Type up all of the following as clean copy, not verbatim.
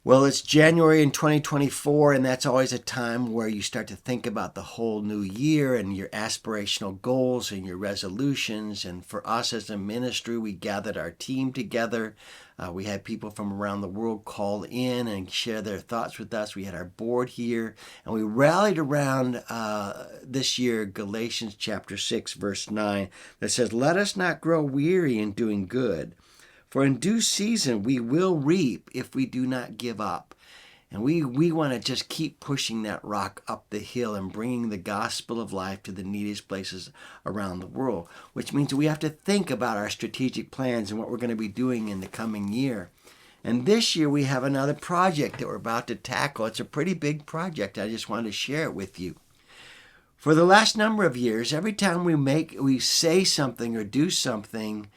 Well, it's January in 2024, and that's always a time where you start to think about the whole new year and your aspirational goals and your resolutions. And for us as a ministry, we gathered our team together. We had people from around the world call in and share their thoughts with us. We had our board here, and we rallied around this year Galatians chapter 6, verse 9, that says, "Let us not grow weary in doing good. For in due season we will reap if we do not give up." And we want to just keep pushing that rock up the hill and bringing the gospel of life to the neediest places around the world, which means we have to think about our strategic plans and what we're going to be doing in the coming year. And this year we have another project that we're about to tackle. It's a pretty big project. I just wanted to share it with you. For the last number of years, every time we say something or do something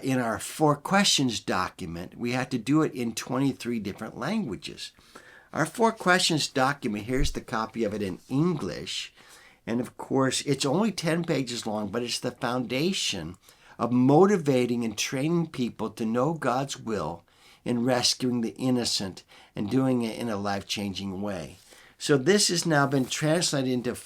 in our 4 questions document, we had to do it in 23 different languages. Our 4 questions document, here's the copy of it in English. And of course, it's only 10 pages long, but it's the foundation of motivating and training people to know God's will in rescuing the innocent and doing it in a life-changing way. So this has now been translated into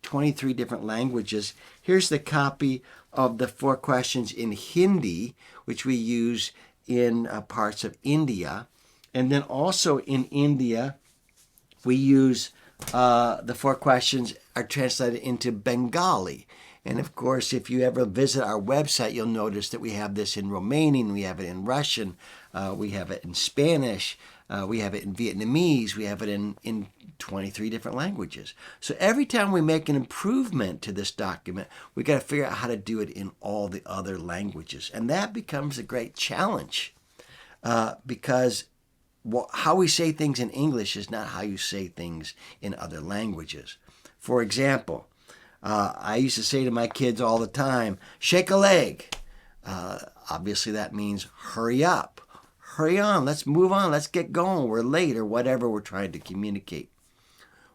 23 different languages. Here's the copy of the 4 questions in Hindi, which we use in parts of India. And then also in India, we use the 4 questions are translated into Bengali. And of course, if you ever visit our website, you'll notice that we have this in Romanian, we have it in Russian, we have it in Spanish, we have it in Vietnamese, we have it in 23 different languages. So every time we make an improvement to this document, we got to figure out how to do it in all the other languages. And that becomes a great challenge because how we say things in English is not how you say things in other languages. For example, I used to say to my kids all the time, "Shake a leg." Obviously that means hurry up, hurry on, let's move on, let's get going, we're late, or whatever we're trying to communicate.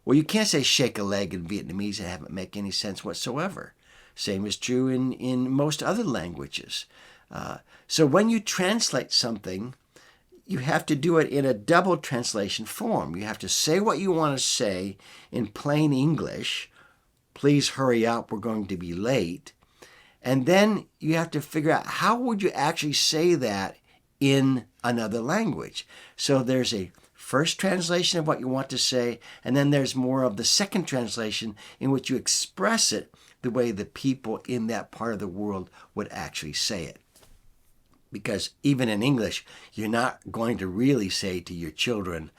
Well, you can't say shake a leg in Vietnamese and have it make any sense whatsoever. Same is true in most other languages. So when you translate something, you have to do it in a double translation form. You have to say what you want to say in plain English. Please hurry up, we're going to be late. And then you have to figure out how would you actually say that in another language. So there's a first translation of what you want to say, and then there's more of the second translation in which you express it the way the people in that part of the world would actually say it. Because even in English, you're not going to really say to your children,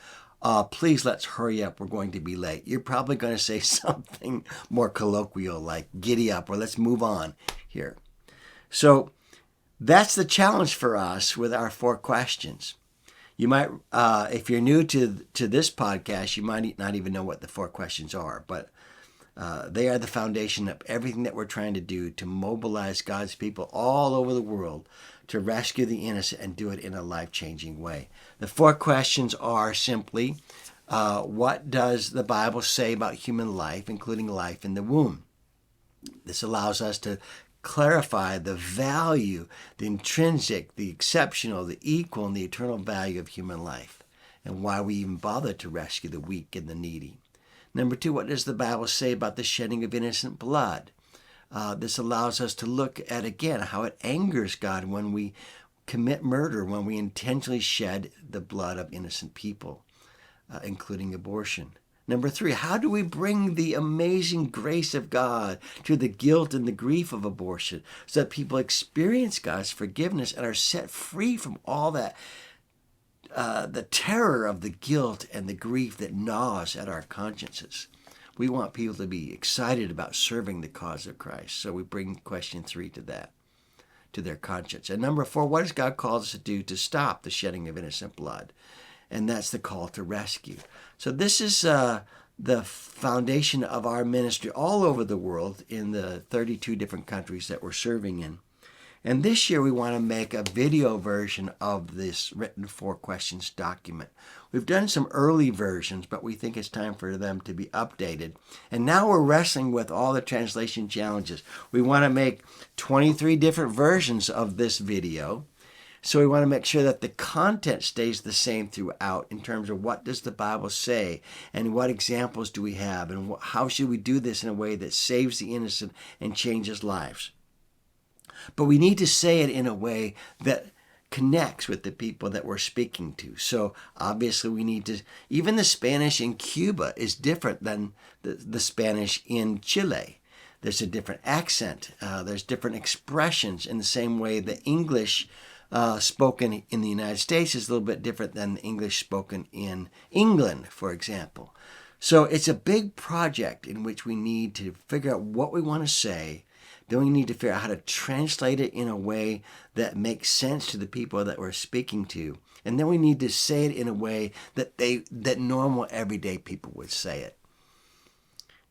"Please let's hurry up, we're going to be late." You're probably going to say something more colloquial like "giddy up" or "let's move on" here. So that's the challenge for us with our 4 questions. You might, if you're new to this podcast, you might not even know what the 4 questions are, but they are the foundation of everything that we're trying to do to mobilize God's people all over the world to rescue the innocent and do it in a life-changing way. The 4 questions are simply, what does the Bible say about human life, including life in the womb? This allows us to clarify the value, the intrinsic, the exceptional, the equal, and the eternal value of human life, and why we even bother to rescue the weak and the needy. Number 2, what does the Bible say about the shedding of innocent blood? This allows us to look at, again, how it angers God when we commit murder, when we intentionally shed the blood of innocent people, including abortion. Number 3, how do we bring the amazing grace of God to the guilt and the grief of abortion so that people experience God's forgiveness and are set free from all that, the terror of the guilt and the grief that gnaws at our consciences? We want people to be excited about serving the cause of Christ. So we bring question 3 to that, to their conscience. And number 4, what does God call us to do to stop the shedding of innocent blood? And that's the call to rescue. So this is the foundation of our ministry all over the world in the 32 different countries that we're serving in. And this year we want to make a video version of this written 4 questions document. We've done some early versions, but we think it's time for them to be updated. And now we're wrestling with all the translation challenges. We want to make 23 different versions of this video So we want to make sure that the content stays the same throughout in terms of what does the Bible say and what examples do we have and how should we do this in a way that saves the innocent and changes lives. But we need to say it in a way that connects with the people that we're speaking to. So obviously we need to, even the Spanish in Cuba is different than the Spanish in Chile. There's a different accent. There's different expressions in the same way the English spoken in the United States is a little bit different than the English spoken in England, for example. So it's a big project in which we need to figure out what we want to say. Then we need to figure out how to translate it in a way that makes sense to the people that we're speaking to. And then we need to say it in a way that normal, everyday people would say it.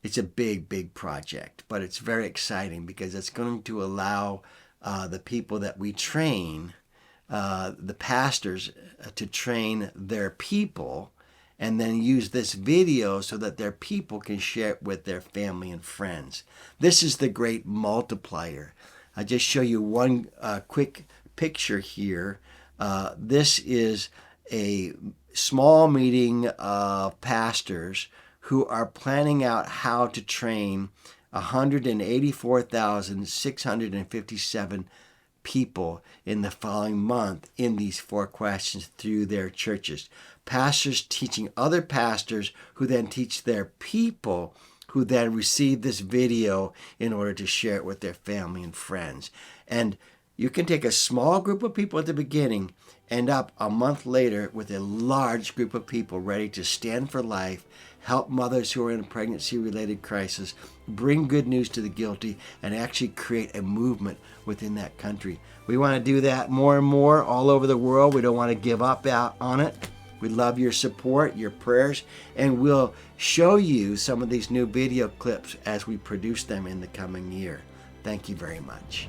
It's a big, big project, but it's very exciting because it's going to allow the people that we train, the pastors, to train their people and then use this video so that their people can share it with their family and friends. This is the great multiplier. I just show you one quick picture here. This is a small meeting of pastors who are planning out how to train 184,657 people in the following month in these 4 questions through their churches. Pastors teaching other pastors who then teach their people who then receive this video in order to share it with their family and friends. And you can take a small group of people at the beginning, end up a month later with a large group of people ready to stand for life, help mothers who are in a pregnancy-related crisis, bring good news to the guilty, and actually create a movement within that country. We want to do that more and more all over the world. We don't want to give up out on it. We love your support, your prayers, and we'll show you some of these new video clips as we produce them in the coming year. Thank you very much.